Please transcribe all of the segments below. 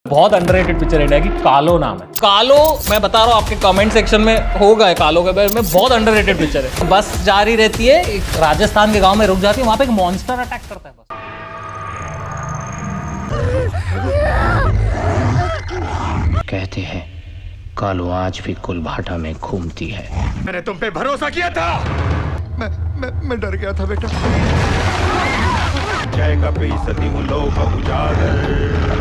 बहुत underrated picture India की कालो नाम है। कालो मैं बता रहा हूँ आपके कमेंट सेक्शन में होगा कालो के बारे में, बहुत अंडररेटेड पिक्चर है। बस जा रही रहती है, एक राजस्थान के गांव में रुक जाती है, वहां पे एक मॉन्स्टर अटैक करता है। बस कहते हैं कालो आज भी कुलभाटा में घूमती है। मैंने तुम पे भरोसा किया था। मैं डर गया था बेटा। जाएगा बेइज्जती हूँ लोग उजागर।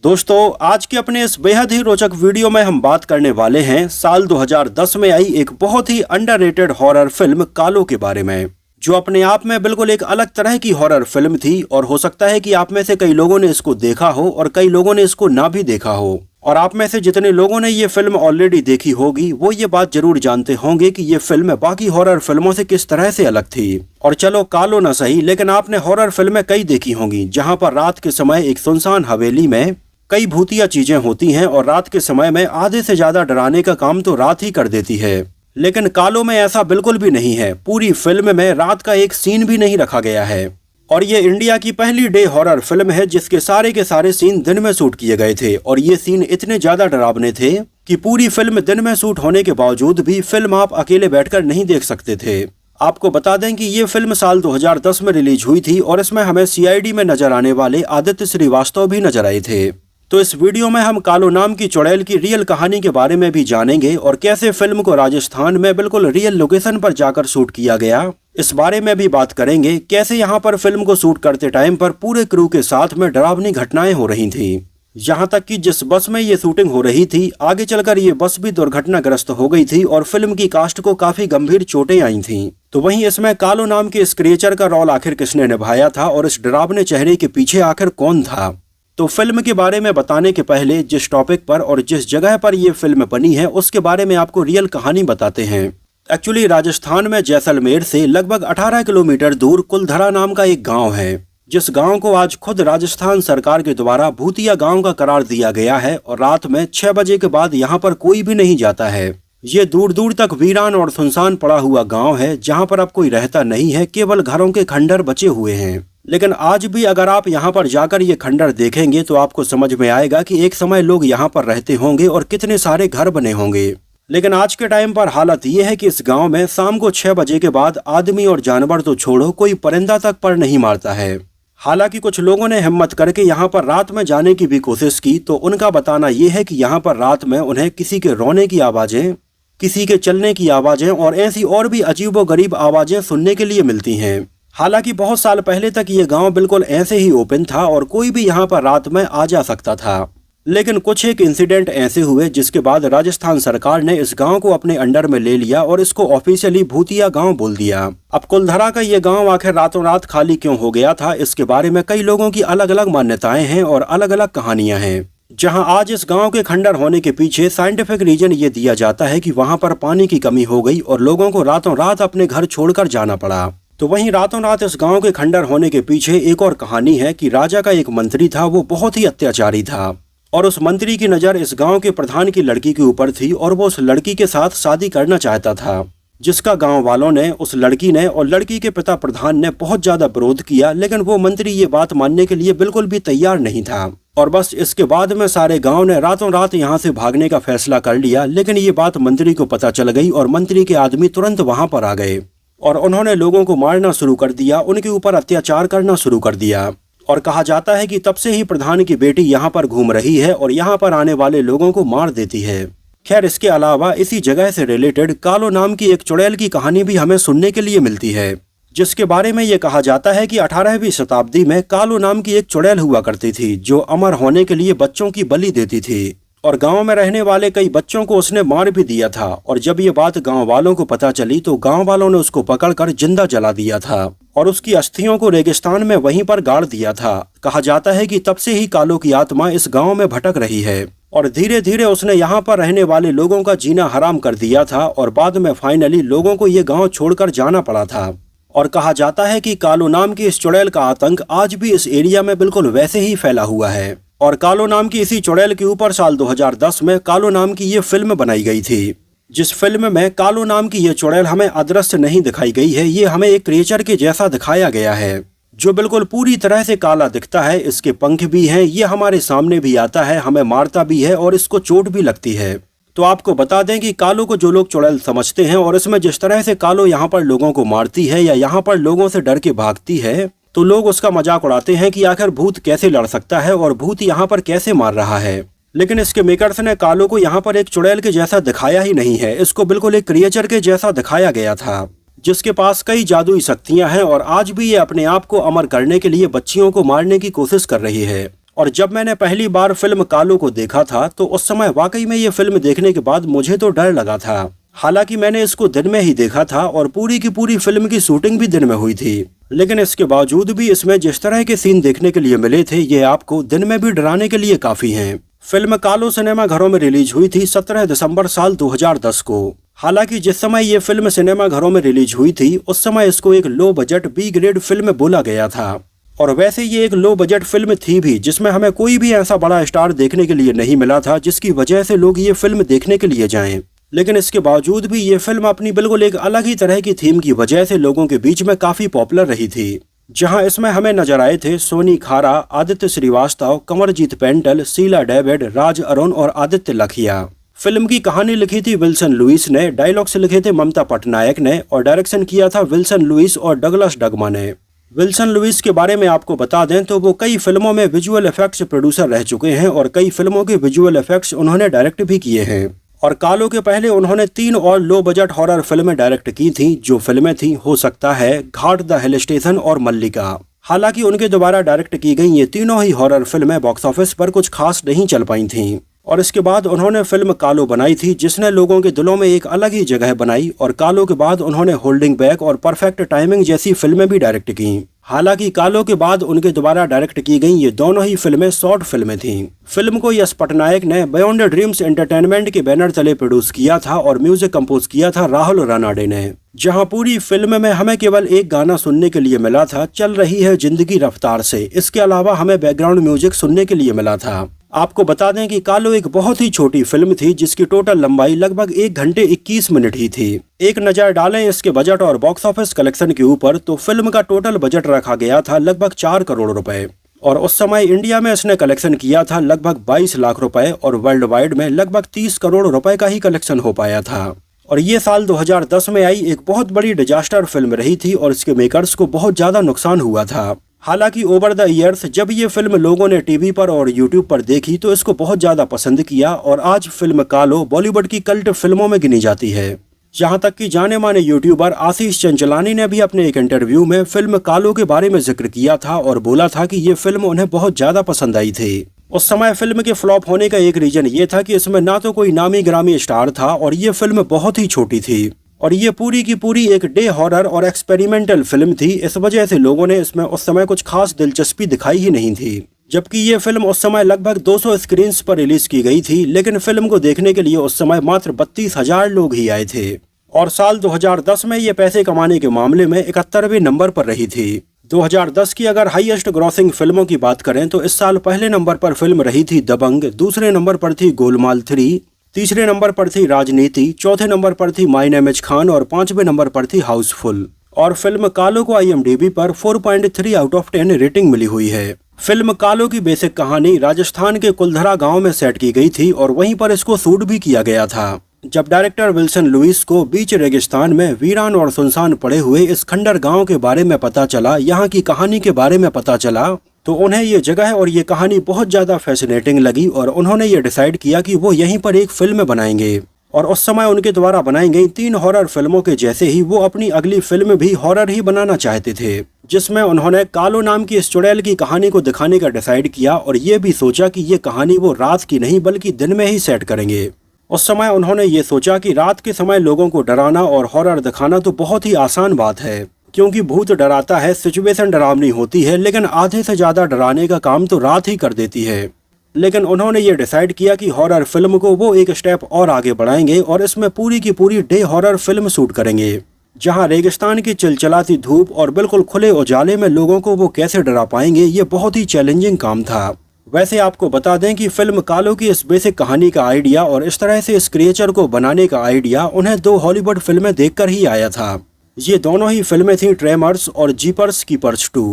दोस्तों, आज के अपने इस बेहद ही रोचक वीडियो में हम बात करने वाले हैं साल 2010 में आई एक बहुत ही अंडररेटेड हॉरर फिल्म कालो के बारे में, जो अपने आप में बिल्कुल एक अलग तरह की हॉरर फिल्म थी। और हो सकता है कि आप में से कई लोगों ने इसको देखा हो और कई लोगों ने इसको ना भी देखा हो। और आप में से जितने लोगों ने ये फिल्म ऑलरेडी देखी होगी वो ये बात जरूर जानते होंगे कि ये फिल्म बाकी हॉरर फिल्मों से किस तरह से अलग थी। और चलो कालो न सही, लेकिन आपने हॉरर फिल्में कई देखी होंगी जहाँ पर रात के समय एक सुनसान हवेली में कई भूतिया चीजें होती हैं और रात के समय में आधे से ज्यादा डराने का काम तो रात ही कर देती है। लेकिन कालो में ऐसा बिल्कुल भी नहीं है। पूरी फिल्म में रात का एक सीन भी नहीं रखा गया है। और ये इंडिया की पहली डे हॉरर फिल्म है जिसके के सारे सीन दिन में शूट किए गए थे। और ये सीन इतने ज्यादा डरावने थे कि पूरी फिल्म दिन में शूट होने के बावजूद भी फिल्म आप अकेले बैठकर नहीं देख सकते थे। आपको बता दें कि ये फिल्म साल 2010 में रिलीज हुई थी और इसमें हमें सीआईडी में नजर आने वाले आदित्य श्रीवास्तव भी नजर आए थे। तो इस वीडियो में हम कालो नाम की चुड़ैल की रियल कहानी के बारे में भी जानेंगे और कैसे फिल्म को राजस्थान में बिल्कुल रियल लोकेशन पर जाकर शूट किया गया, इस बारे में भी बात करेंगे। कैसे यहाँ पर फिल्म को शूट करते टाइम पर पूरे क्रू के साथ में डरावनी घटनाएं हो रही थी। यहाँ तक कि जिस बस में ये शूटिंग हो रही थी आगे चलकर ये बस भी दुर्घटनाग्रस्त हो गई थी और फिल्म की कास्ट को काफी गंभीर चोटें आई थी। तो वहीं इसमें कालो नाम के इस क्रिएचर का रोल आखिर किसने निभाया था और इस डरावने चेहरे के पीछे आखिर कौन था। तो फिल्म के बारे में बताने के पहले जिस टॉपिक पर और जिस जगह पर यह फिल्म बनी है उसके बारे में आपको रियल कहानी बताते हैं। एक्चुअली राजस्थान में जैसलमेर से लगभग 18 किलोमीटर दूर कुलधरा नाम का एक गांव है, जिस गांव को आज खुद राजस्थान सरकार के द्वारा भूतिया गांव का करार दिया गया है। और रात में 6 बजे के बाद यहाँ पर कोई भी नहीं जाता है। ये दूर दूर तक वीरान और सुनसान पड़ा हुआ गाँव है जहाँ पर अब कोई रहता नहीं है, केवल घरों के खंडर बचे हुए हैं। लेकिन आज भी अगर आप यहाँ पर जाकर ये खंडर देखेंगे तो आपको समझ में आएगा कि एक समय लोग यहाँ पर रहते होंगे और कितने सारे घर बने होंगे। लेकिन आज के टाइम पर हालत ये है कि इस गांव में शाम को 6 बजे के बाद आदमी और जानवर तो छोड़ो, कोई परिंदा तक पर नहीं मारता है। हालांकि कुछ लोगों ने हिम्मत करके यहाँ पर रात में जाने की भी कोशिश की तो उनका बताना ये है कि यहाँ पर रात में उन्हें किसी के रोने की आवाजें, किसी के चलने की आवाजें और ऐसी और भी अजीबोगरीब आवाजें सुनने के लिए मिलती हैं। हालांकि बहुत साल पहले तक ये गांव बिल्कुल ऐसे ही ओपन था और कोई भी यहाँ पर रात में आ जा सकता था। लेकिन कुछ एक इंसिडेंट ऐसे हुए जिसके बाद राजस्थान सरकार ने इस गांव को अपने अंडर में ले लिया और इसको ऑफिशियली भूतिया गांव बोल दिया। अब कुलधरा का ये गांव आखिर रातों रात खाली क्यों हो गया था, इसके बारे में कई लोगों की अलग अलग मान्यताएं हैं और अलग अलग कहानियां हैं। जहां आज इस गांव के खंडर होने के पीछे साइंटिफिक रीजन ये दिया जाता है कि वहां पर पानी की कमी हो गई और लोगों को रातों रात अपने घर छोड़कर जाना पड़ा। तो वहीं रातों रात इस गांव के खंडर होने के पीछे एक और कहानी है कि राजा का एक मंत्री था, वो बहुत ही अत्याचारी था और उस मंत्री की नज़र इस गांव के प्रधान की लड़की के ऊपर थी और वो उस लड़की के साथ शादी करना चाहता था, जिसका गांव वालों ने, उस लड़की ने और लड़की के पिता प्रधान ने बहुत ज्यादा विरोध किया। लेकिन वो मंत्री ये बात मानने के लिए बिल्कुल भी तैयार नहीं था और बस इसके बाद में सारे गांव ने रातों रात यहाँ से भागने का फैसला कर लिया। लेकिन ये बात मंत्री को पता चल गई और मंत्री के आदमी तुरंत वहां पर आ गए और उन्होंने लोगों को मारना शुरू कर दिया, उनके ऊपर अत्याचार करना शुरू कर दिया। और कहा जाता है कि तब से ही प्रधान की बेटी यहाँ पर घूम रही है और यहाँ पर आने वाले लोगों को मार देती है। खैर, इसके अलावा इसी जगह से रिलेटेड कालो नाम की एक चुड़ैल की कहानी भी हमें सुनने के लिए मिलती है, जिसके बारे में ये कहा जाता है कि 18वीं शताब्दी में कालो नाम की एक चुड़ैल हुआ करती थी जो अमर होने के लिए बच्चों की बलि देती थी और गांव में रहने वाले कई बच्चों को उसने मार भी दिया था। और जब ये बात गांव वालों को पता चली तो गांव वालों ने उसको पकड़कर जिंदा जला दिया था और उसकी अस्थियों को रेगिस्तान में वहीं पर गाड़ दिया था। कहा जाता है कि तब से ही कालो की आत्मा इस गांव में भटक रही है और धीरे धीरे उसने यहाँ पर रहने वाले लोगों का जीना हराम कर दिया था और बाद में फाइनली लोगों को ये गाँव छोड़कर जाना पड़ा था। और कहा जाता है कि कालो नाम की इस चुड़ैल का आतंक आज भी इस एरिया में बिल्कुल वैसे ही फैला हुआ है। और कालो नाम की इसी चुड़ैल के ऊपर साल 2010 में कालो नाम की ये फिल्म बनाई गई थी, जिस फिल्म में कालो नाम की ये चुड़ैल हमें अदृश्य नहीं दिखाई गई है, ये हमें एक क्रिएचर के जैसा दिखाया गया है। जो बिल्कुल पूरी तरह से काला दिखता है। इसके पंख भी हैं, ये हमारे सामने भी आता है, हमें मारता भी है और इसको चोट भी लगती है। तो आपको बता दें कि कालो को जो लोग चुड़ैल समझते हैं और इसमें जिस तरह से कालो यहाँ पर लोगों को मारती है या यहाँ पर लोगों से डर के भागती है, तो लोग उसका मजाक उड़ाते हैं कि आखिर भूत कैसे लड़ सकता है और भूत यहाँ पर कैसे मार रहा है। लेकिन इसके मेकर्स ने कालो को यहाँ पर एक चुड़ैल के जैसा दिखाया ही नहीं है, इसको बिल्कुल एक क्रिएचर के जैसा दिखाया गया था जिसके पास कई जादुई शक्तियां हैं और आज भी ये अपने आप को अमर करने के लिए बच्चियों को मारने की कोशिश कर रही है। और जब मैंने पहली बार फिल्म कालो को देखा था तो उस समय वाकई में ये फिल्म देखने के बाद मुझे तो डर लगा था। हालांकि मैंने इसको दिन में ही देखा था और पूरी की पूरी फिल्म की शूटिंग भी दिन में हुई थी, लेकिन इसके बावजूद भी इसमें जिस तरह के सीन देखने के लिए मिले थे ये आपको दिन में भी डराने के लिए काफी हैं। फिल्म कालो सिनेमा घरों में रिलीज हुई थी 17 दिसंबर साल 2010 को। हालांकि जिस समय ये फिल्म सिनेमा घरों में रिलीज हुई थी उस समय इसको एक low budget B grade film बोला गया था। और वैसे ये एक लो बजट फिल्म थी भी जिसमें हमें कोई भी ऐसा बड़ा स्टार देखने के लिए नहीं मिला था जिसकी वजह से लोग ये फिल्म देखने के लिए जाएं। लेकिन इसके बावजूद भी ये फिल्म अपनी बिल्कुल एक अलग ही तरह की थीम की वजह से लोगों के बीच में काफी पॉपुलर रही थी। जहां इसमें हमें नजर आए थे सोनी खारा, आदित्य श्रीवास्तव, कंवरजीत पेंटल, शीला डेविड, राज अरुण और आदित्य लखिया। फिल्म की कहानी लिखी थी विल्सन लुइस ने, डायलॉग्स लिखे थे ममता पटनायक ने और डायरेक्शन किया था विल्सन लुइस और डगलस डगमा ने। विल्सन लुइस के बारे में आपको बता दें तो वो कई फिल्मों में विजुअल इफेक्ट्स प्रोड्यूसर रह चुके हैं और कई फिल्मों के विजुअल इफेक्ट्स उन्होंने डायरेक्ट भी किए हैं। और कालो के पहले उन्होंने 3 और लो बजट हॉरर फिल्में डायरेक्ट की थी, जो फिल्में थी हो सकता है, घाट द हिल स्टेशन और मल्लिका। हालांकि उनके द्वारा डायरेक्ट की गई ये तीनों ही हॉरर फिल्में बॉक्स ऑफिस पर कुछ खास नहीं चल पाई थीं। और इसके बाद उन्होंने फिल्म कालो बनाई थी जिसने लोगों के दिलों में एक अलग ही जगह बनाई। और कालो के बाद उन्होंने होल्डिंग बैक और परफेक्ट टाइमिंग जैसी फिल्में भी डायरेक्ट की। हालांकि कालो के बाद उनके द्वारा डायरेक्ट की गई ये दोनों ही फिल्में शॉर्ट फिल्में थीं। फिल्म को यश पटनायक ने बियॉन्ड ड्रीम्स एंटरटेनमेंट के बैनर तले प्रोड्यूस किया था और म्यूजिक कंपोज किया था राहुल रानाडे ने। जहां पूरी फिल्म में हमें केवल एक गाना सुनने के लिए मिला था, चल रही है जिंदगी रफ्तार से। इसके अलावा हमें बैकग्राउंड म्यूजिक सुनने के लिए मिला था। आपको बता दें कि कालो एक बहुत ही छोटी फिल्म थी जिसकी टोटल लंबाई लगभग 1 घंटे 21 मिनट ही थी। एक नज़र डालें इसके बजट और बॉक्स ऑफिस कलेक्शन के ऊपर तो फिल्म का टोटल बजट रखा गया था लगभग 4 करोड़ रुपए और उस समय इंडिया में इसने कलेक्शन किया था लगभग 22 लाख रुपए और वर्ल्ड वाइड में लगभग 30 करोड़ रुपए का ही कलेक्शन हो पाया था। और ये साल 2010 में आई एक बहुत बड़ी डिजास्टर फिल्म रही थी और इसके मेकर्स को बहुत ज्यादा नुकसान हुआ था। हालांकि ओवर द ईयर्स जब ये फिल्म लोगों ने टीवी पर और यूट्यूब पर देखी तो इसको बहुत ज्यादा पसंद किया और आज फिल्म कालो बॉलीवुड की कल्ट फिल्मों में गिनी जाती है। यहाँ तक कि जाने माने यूट्यूबर आशीष चंचलानी ने भी अपने एक इंटरव्यू में फिल्म कालो के बारे में जिक्र किया था और बोला था कि ये फिल्म उन्हें बहुत ज्यादा पसंद आई थी। उस समय फिल्म के फ्लॉप होने का एक रीजन ये था कि इसमें ना तो कोई नामी ग्रामी स्टार था और ये फिल्म बहुत ही छोटी थी और ये पूरी की पूरी एक डे हॉरर और एक्सपेरिमेंटल फिल्म थी। इस वजह से लोगों ने इसमें उस समय कुछ खास दिलचस्पी दिखाई ही नहीं थी। जबकि ये फिल्म उस समय लगभग 200 स्क्रीन्स पर रिलीज की गई थी, लेकिन फिल्म को देखने के लिए उस समय मात्र 32,000 लोग ही आए थे। और साल 2010 में ये पैसे कमाने के मामले में 71वें नंबर पर रही थी। 2010 की अगर हाईएस्ट ग्रॉसिंग फिल्मों की बात करें तो इस साल पहले नंबर पर फिल्म रही थी दबंग, दूसरे नंबर पर थी गोलमाल 3, तीसरे नंबर पर थी राजनीति, चौथे नंबर पर थी माय नेम इज खान और 5वें नंबर पर थी हाउसफुल। और फिल्म कालो को IMDb पर 4.3 आउट ऑफ 10 रेटिंग मिली हुई है। फिल्म कालो की बेसिक कहानी राजस्थान के कुलधरा गांव में सेट की गई थी और वहीं पर इसको शूट भी किया गया था। जब डायरेक्टर विल्सन लुइस को बीच रेगिस्तान में वीरान और सुनसान पड़े हुए इस खंडर गांव के बारे में पता चला, यहाँ की कहानी के बारे में पता चला, तो उन्हें ये जगह और ये कहानी बहुत ज्यादा फैसिनेटिंग लगी और उन्होंने ये डिसाइड किया कि वो यहीं पर एक फिल्म बनाएंगे। और उस समय उनके द्वारा बनाई गई 3 हॉरर फिल्मों के जैसे ही वो अपनी अगली फिल्म भी हॉरर ही बनाना चाहते थे, जिसमें उन्होंने कालो नाम की इस चुड़ैल की कहानी को दिखाने का डिसाइड किया और ये भी सोचा कि ये कहानी वो रात की नहीं बल्कि दिन में ही सेट करेंगे। उस समय उन्होंने ये सोचा कि रात के समय लोगों को डराना और हॉरर दिखाना तो बहुत ही आसान बात है, क्योंकि भूत डराता है, सिचुएशन डरावनी होती है, लेकिन आधे से ज्यादा डराने का काम तो रात ही कर देती है। लेकिन उन्होंने ये डिसाइड किया कि हॉरर फिल्म को वो एक स्टेप और आगे बढ़ाएंगे और इसमें पूरी की पूरी डे हॉरर फिल्म शूट करेंगे, जहां रेगिस्तान की चिलचिलाती धूप और बिल्कुल खुले उजाले में लोगों को वो कैसे डरा पाएंगे, ये बहुत ही चैलेंजिंग काम था। वैसे आपको बता दें कि फिल्म कालो की इस बेसिक कहानी का आइडिया और इस तरह से इस क्रिएचर को बनाने का आइडिया उन्हें 2 हॉलीवुड फिल्में देखकर ही आया था। ये दोनों ही फिल्में थी ट्रेमर्स और जीपर्स कीपर्स 2।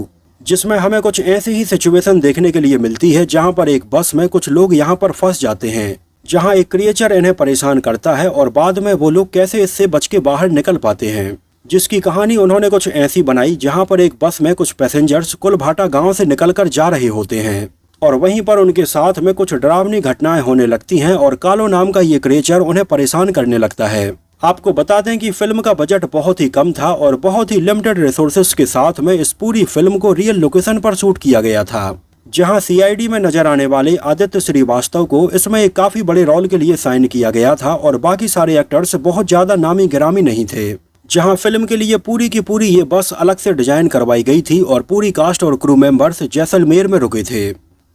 जिसमें हमें कुछ ऐसी ही सिचुएशन देखने के लिए मिलती है जहां पर एक बस में कुछ लोग यहां पर फंस जाते हैं, जहां एक क्रिएचर इन्हें परेशान करता है और बाद में वो लोग कैसे इससे बच के बाहर निकल पाते हैं, जिसकी कहानी उन्होंने कुछ ऐसी बनाई जहां पर एक बस में कुछ पैसेंजर्स कुलभाटा गांव से निकलकर जा रहे होते हैं और वहीं पर उनके साथ में कुछ डरावनी घटनाएं होने लगती हैं और कालो नाम का ये क्रिएचर उन्हें परेशान करने लगता है। आपको बता दें कि फिल्म का बजट बहुत ही कम था और बहुत ही लिमिटेड रिसोर्सेज के साथ में इस पूरी फिल्म को रियल लोकेशन पर शूट किया गया था, जहां सीआईडी में नजर आने वाले आदित्य श्रीवास्तव को इसमें एक काफी बड़े रोल के लिए साइन किया गया था और बाकी सारे एक्टर्स बहुत ज्यादा नामी गिरामी नहीं थे। जहां फिल्म के लिए पूरी की पूरी ये बस अलग से डिजाइन करवाई गई थी और पूरी कास्ट और क्रू मेंबर्स जैसलमेर में रुके थे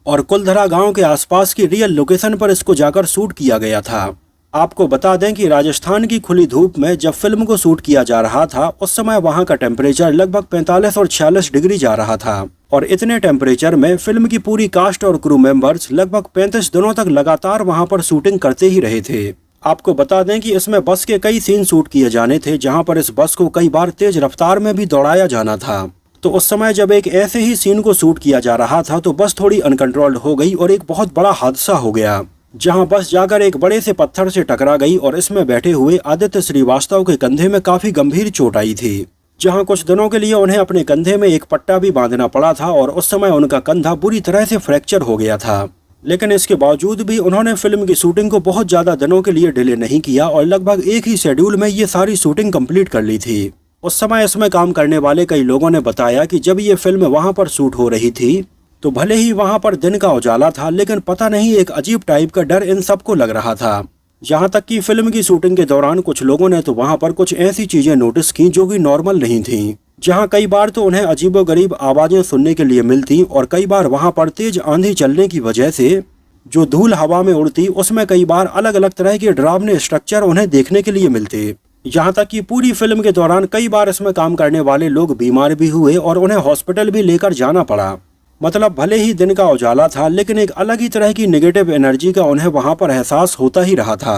और कुलधरा गांव के आसपास की रियल लोकेशन पर इसको जाकर शूट किया गया था। आपको बता दें कि राजस्थान की खुली धूप में जब फिल्म को शूट किया जा रहा था उस समय वहां का टेम्परेचर लगभग 45 और 46 डिग्री जा रहा था और इतने टेम्परेचर में फिल्म की पूरी कास्ट और क्रू मेंबर्स लगभग 35 दिनों तक लगातार वहां पर शूटिंग करते ही रहे थे। आपको बता दें कि इसमें बस के कई सीन शूट किए जाने थे जहां पर इस बस को कई बार तेज रफ्तार में भी दौड़ाया जाना था। तो उस समय जब एक ऐसे ही सीन को शूट किया जा रहा था तो बस थोड़ी अनकंट्रोल्ड हो गई और एक बहुत बड़ा हादसा हो गया, जहां बस जाकर एक बड़े से पत्थर से टकरा गई और इसमें बैठे हुए आदित्य श्रीवास्तव के कंधे में काफी गंभीर चोट आई थी, जहां कुछ दिनों के लिए उन्हें अपने कंधे में एक पट्टा भी बांधना पड़ा था और उस समय उनका कंधा बुरी तरह से फ्रैक्चर हो गया था। लेकिन इसके बावजूद भी उन्होंने फिल्म की शूटिंग को बहुत ज्यादा दिनों के लिए डिले नहीं किया और लगभग एक ही शेड्यूल में ये सारी शूटिंग कंप्लीट कर ली थी। उस समय इसमें काम करने वाले कई लोगों ने बताया कि जब ये फिल्म वहां पर शूट हो रही थी तो भले ही वहां पर दिन का उजाला था लेकिन पता नहीं एक अजीब टाइप का डर इन सबको लग रहा था। यहाँ तक कि फिल्म की शूटिंग के दौरान कुछ लोगों ने तो वहां पर कुछ ऐसी चीजें नोटिस की जो कि नॉर्मल नहीं थी, जहां कई बार तो उन्हें अजीबोगरीब आवाजें सुनने के लिए मिलती और कई बार वहां पर तेज आंधी चलने की वजह से जो धूल हवा में उड़ती उसमें कई बार अलग अलग तरह के डरावने स्ट्रक्चर उन्हें देखने के लिए मिलते। यहाँ तक कि पूरी फिल्म के दौरान कई बार इसमें काम करने वाले लोग बीमार भी हुए और उन्हें हॉस्पिटल भी लेकर जाना पड़ा। मतलब भले ही दिन का उजाला था लेकिन एक अलग ही तरह की नेगेटिव एनर्जी का उन्हें वहां पर एहसास होता ही रहा था।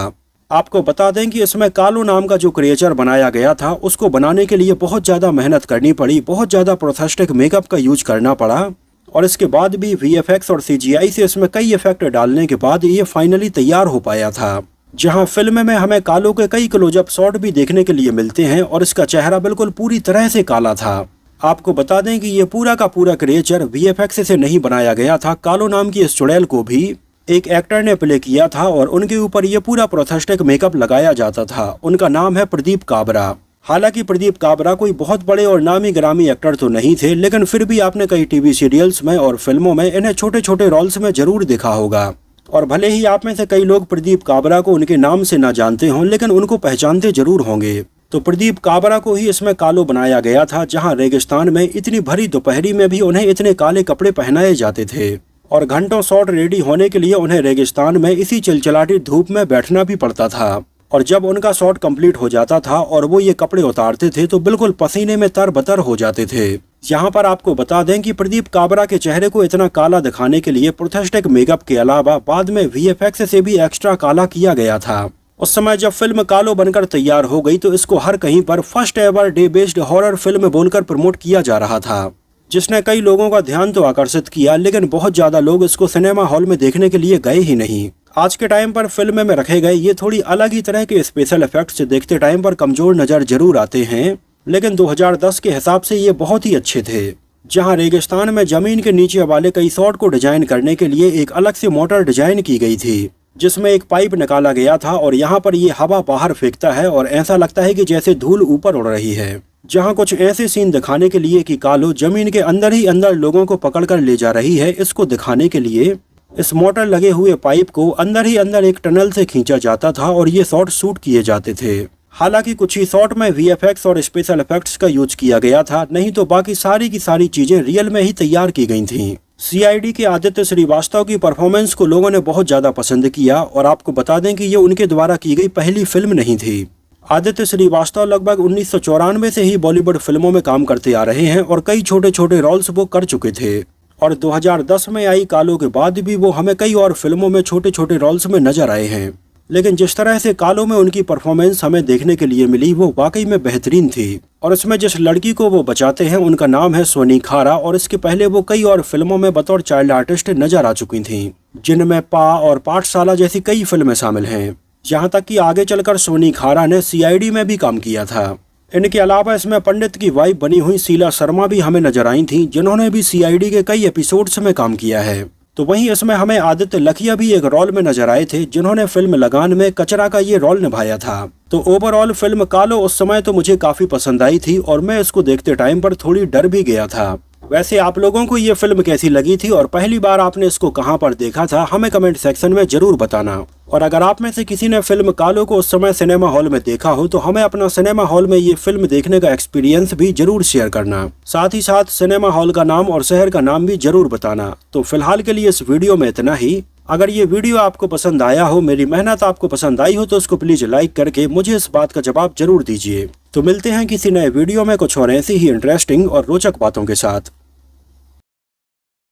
आपको बता दें कि इसमें कालो नाम का जो क्रिएचर बनाया गया था उसको बनाने के लिए बहुत ज्यादा मेहनत करनी पड़ी, बहुत ज्यादा प्रोस्थेटिक मेकअप का यूज करना पड़ा और इसके बाद भी VFX और CGI से इसमें कई इफेक्ट डालने के बाद ये फाइनली तैयार हो पाया था। जहां फिल्म में हमें कालो के कई क्लोजअप शॉट भी देखने के लिए मिलते हैं और इसका चेहरा बिल्कुल पूरी तरह से काला था। आपको बता दें कि ये पूरा का पूरा क्रिएचर VFX से नहीं बनाया गया था। कालो नाम की इस चुड़ैल को भी एक एक्टर ने प्ले किया था और उनके ऊपर ये पूरा प्रोस्थेटिक मेकअप लगाया जाता था। उनका नाम है प्रदीप काबरा। हालांकि प्रदीप काबरा कोई बहुत बड़े और नामी ग्रामी एक्टर तो नहीं थे लेकिन फिर भी आपने कई टीवी सीरियल्स में और फिल्मों में इन्हें छोटे छोटे रोल्स में जरूर देखा होगा। और भले ही आप में से कई लोग प्रदीप काबरा को उनके नाम से ना जानते हों लेकिन उनको पहचानते जरूर होंगे। तो प्रदीप काबरा को ही इसमें कालो बनाया गया था, जहां रेगिस्तान में इतनी भरी दोपहरी में भी उन्हें इतने काले कपड़े पहनाए जाते थे और घंटों शॉट रेडी होने के लिए उन्हें रेगिस्तान में इसी चिलचिलाती धूप में बैठना भी पड़ता था। और जब उनका शॉट कंप्लीट हो जाता था और वो ये कपड़े उतारते थे तो बिल्कुल पसीने में तरबतर हो जाते थे। यहाँ पर आपको बता दें कि प्रदीप काबरा के चेहरे को इतना काला दिखाने के लिए प्रोस्थेटिक मेकअप के अलावा बाद में VFX से भी एक्स्ट्रा काला किया गया था। उस समय जब फिल्म कालो बनकर तैयार हो गई तो इसको हर कहीं पर first ever day based horror film बोलकर प्रमोट किया जा रहा था, जिसने कई लोगों का ध्यान तो आकर्षित किया लेकिन बहुत ज्यादा लोग इसको सिनेमा हॉल में देखने के लिए गए ही नहीं। आज के टाइम पर फिल्म में रखे गए ये थोड़ी अलग ही तरह के स्पेशल इफेक्ट्स देखते टाइम पर कमजोर नजर जरूर आते हैं लेकिन 2010 के हिसाब से ये बहुत ही अच्छे थे। जहां रेगिस्तान में जमीन के नीचे वाले कई शॉट को डिजाइन करने के लिए एक अलग से मोटर डिजाइन की गई थी जिसमें एक पाइप निकाला गया था और यहाँ पर ये हवा बाहर फेंकता है और ऐसा लगता है कि जैसे धूल ऊपर उड़ रही है। जहां कुछ ऐसे सीन दिखाने के लिए कि कालो जमीन के अंदर ही अंदर लोगों को पकड़कर ले जा रही है, इसको दिखाने के लिए इस मोटर लगे हुए पाइप को अंदर ही अंदर एक टनल से खींचा जाता था और ये शॉट शूट किए जाते थे। हालांकि कुछ ही शॉट में VFX और स्पेशल इफेक्ट्स का यूज किया गया था, नहीं तो बाकी सारी की सारी चीजें रियल में ही तैयार की गई थीं। CID के आदित्य श्रीवास्तव की परफॉर्मेंस को लोगों ने बहुत ज्यादा पसंद किया और आपको बता दें कि ये उनके द्वारा की गई पहली फिल्म नहीं थी। आदित्य श्रीवास्तव लगभग 1994 से ही बॉलीवुड फिल्मों में काम करते आ रहे हैं और कई छोटे छोटे रोल्स वो कर चुके थे और 2010 में आई कालो के बाद भी वो हमें कई और फिल्मों में छोटे छोटे रोल्स में नजर आए हैं। लेकिन जिस तरह से कालो में उनकी परफॉर्मेंस हमें देखने के लिए मिली वो वाकई में बेहतरीन थी। और इसमें जिस लड़की को वो बचाते हैं उनका नाम है सोनी खारा, और इसके पहले वो कई और फिल्मों में बतौर चाइल्ड आर्टिस्ट नजर आ चुकी थीं, जिनमें पा और पाठशाला जैसी कई फिल्में शामिल हैं। यहाँ तक कि आगे चलकर सोनी खारा ने CID में भी काम किया था। इनके अलावा इसमें पंडित की वाइफ बनी हुई शीला शर्मा भी हमें नजर आई थी, जिन्होंने भी CID के कई एपिसोड्स में काम किया है। तो वहीं इसमें हमें आदित्य लखिया भी एक रोल में नजर आए थे, जिन्होंने फिल्म लगान में कचरा का ये रोल निभाया था। तो ओवरऑल फिल्म कालो उस समय तो मुझे काफी पसंद आई थी और मैं इसको देखते टाइम पर थोड़ी डर भी गया था। वैसे आप लोगों को ये फिल्म कैसी लगी थी और पहली बार आपने इसको कहां पर देखा था, हमें कमेंट सेक्शन में जरूर बताना। और अगर आप में से किसी ने फिल्म कालो को उस समय सिनेमा हॉल में देखा हो तो हमें अपना सिनेमा हॉल में ये फिल्म देखने का एक्सपीरियंस भी जरूर शेयर करना। साथ ही साथ सिनेमा हॉल का नाम और शहर का नाम भी जरूर बताना। तो फिलहाल के लिए इस वीडियो में इतना ही। अगर ये वीडियो आपको पसंद आया हो, मेरी मेहनत आपको पसंद आई हो, तो इसको प्लीज लाइक करके मुझे इस बात का जवाब जरूर दीजिए। तो मिलते हैं किसी नए वीडियो में कुछ और ऐसी ही इंटरेस्टिंग और रोचक बातों के साथ।